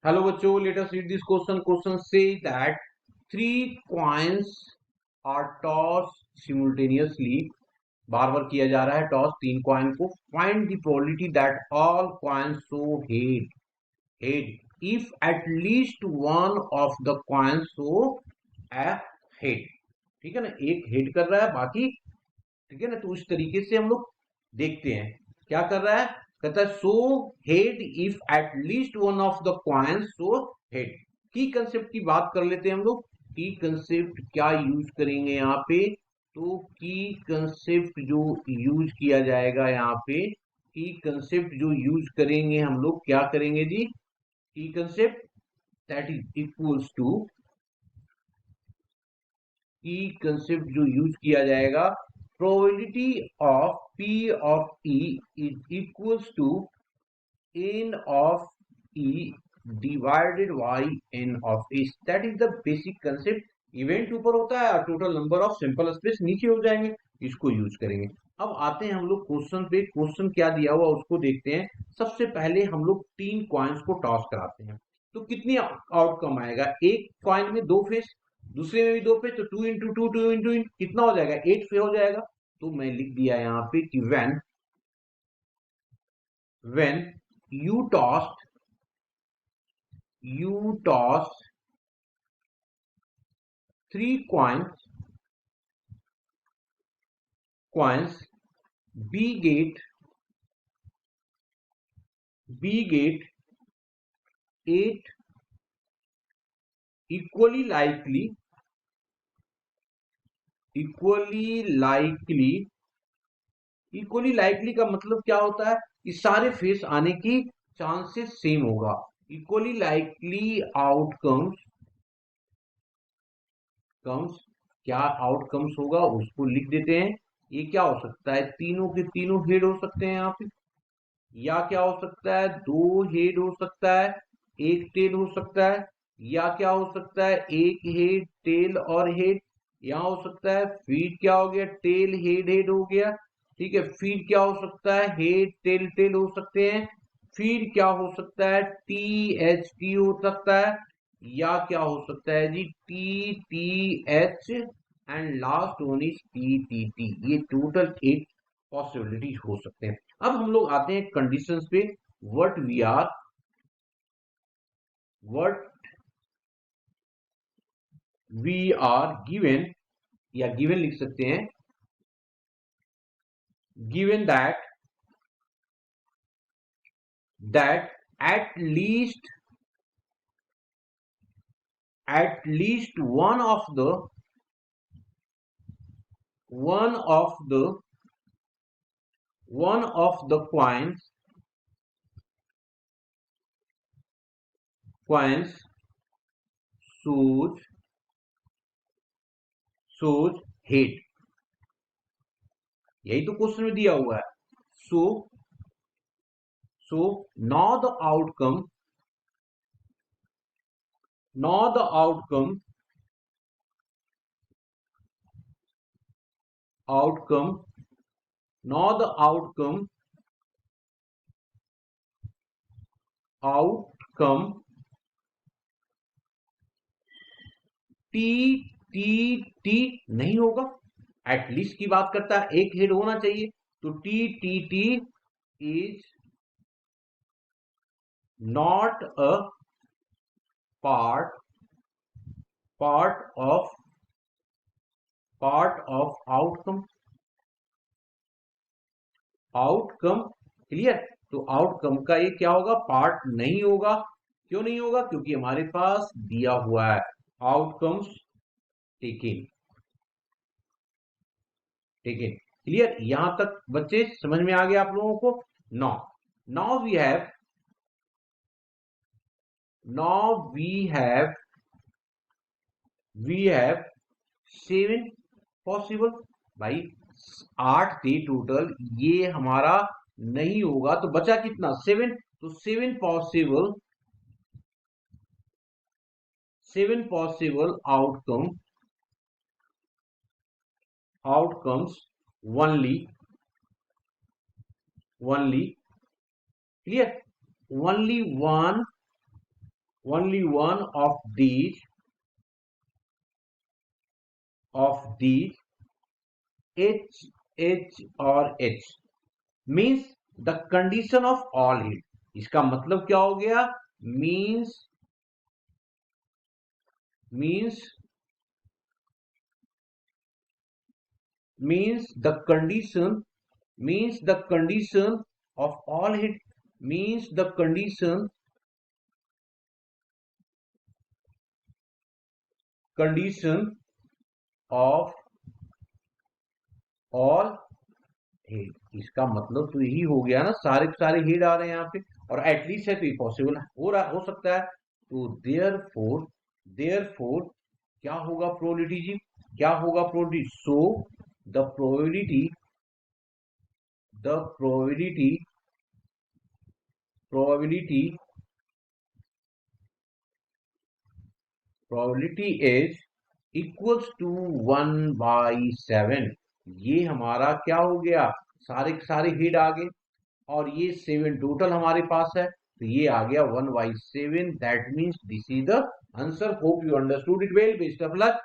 Hello बच्चों, let us read this question. Question says that three coins are toss simultaneously. बार बार किया जा रहा है टॉस तीन कॉइन को. Find the probability that all coins show head head if at least one of the coins show a head. ठीक है ना, एक हेड कर रहा है बाकी. ठीक है ना, तो इस तरीके से हम लोग देखते हैं क्या कर रहा है. कहता है so head if at least one of the coins so head. की कंसेप्ट की बात कर लेते हैं हम लोग. की कंसेप्ट क्या यूज करेंगे यहाँ पे. तो की कंसेप्ट जो यूज किया जाएगा यहाँ पे, की कंसेप्ट जो यूज करेंगे हम लोग, क्या करेंगे जी. की concept that is equals to, की कंसेप्ट जो यूज किया जाएगा, probability of P of E is equals to n of E divided by n of S. That is the basic concept. Event ऊपर होता है और total number of simple space नीचे हो जाएंगे. इसको यूज करेंगे. अब आते हैं हम लोग क्वेश्चन पे. क्वेश्चन क्या दिया हुआ उसको देखते हैं. सबसे पहले हम लोग तीन कॉइन्स को टॉस कराते हैं. तो कितनी आउटकम आएगा. एक कॉइन में दो फेस, दूसरे में भी दो फेस, तो two into two, two into कितना हो जाएगा, एट फेस हो जाएगा. तो मैं लिख दिया यहाँ पे कि when you toss three coins, we get eight equally likely का मतलब क्या होता है कि सारे फेस आने की चांसेस सेम होगा. इक्वली लाइकली आउटकम्स क्या आउटकम्स होगा उसको लिख देते हैं. ये क्या हो सकता है, तीनों के तीनों हेड हो सकते हैं यहाँ पे. या क्या हो सकता है, दो हेड हो सकता है, एक टेल हो सकता है. या क्या हो सकता है, एक हेड टेल और हेड. यहाँ हो सकता है फीड क्या हो गया, टेल हेड हेड हो गया. ठीक है, फीड क्या हो सकता है, हेड टेल टेल हो सकते हैं. फीड क्या हो सकता है, टी एच टी हो सकता है. या क्या हो सकता है जी, T T H. And last one is T T T. ये टोटल 8 पॉसिबिलिटीज हो सकते हैं. अब हम लोग आते हैं कंडीशंस पे. व्हाट वी आर गिवन, या गिवन लिख सकते हैं. Given that at least one of the one of the one of the coins shows head. यही तो क्वेश्चन में दिया हुआ है. सो now the outcome outcome now the outcome T T T नहीं होगा. एटलीस्ट की बात करता है, एक हेड होना चाहिए. तो T T T is not a part of outcome. Clear. तो आउटकम का ये क्या होगा, पार्ट नहीं होगा. क्यों नहीं होगा, क्योंकि हमारे पास दिया हुआ है आउटकम्स टेकिंग. ठीक है, क्लियर. यहां तक बच्चे समझ में आ गया आप लोगों को. Now now we have now we have 7 possible. भाई 8 थे टोटल, ये हमारा नहीं होगा तो बचा कितना, 7. तो 7 possible outcomes only clear. Only one only one of these H और H means the condition of all heat. इसका मतलब क्या हो गया? means the condition of all heat means the condition of all head. इसका मतलब तो यही हो गया ना, सारे के सारे हेड आ रहे हैं यहाँ पे, और एटलीस्ट है तो ये पॉसिबल हो सकता है. तो देयरफॉर क्या होगा प्रोबेबिलिटी जी? क्या होगा probability? So the probability is equals to 1/7. ये हमारा क्या हो गया? सारे के सारे हेड आ गए, और ये 7 टोटल हमारे पास है, तो ये आ गया 1/7. That means this is the answer. Hope you understood it well. Best of luck.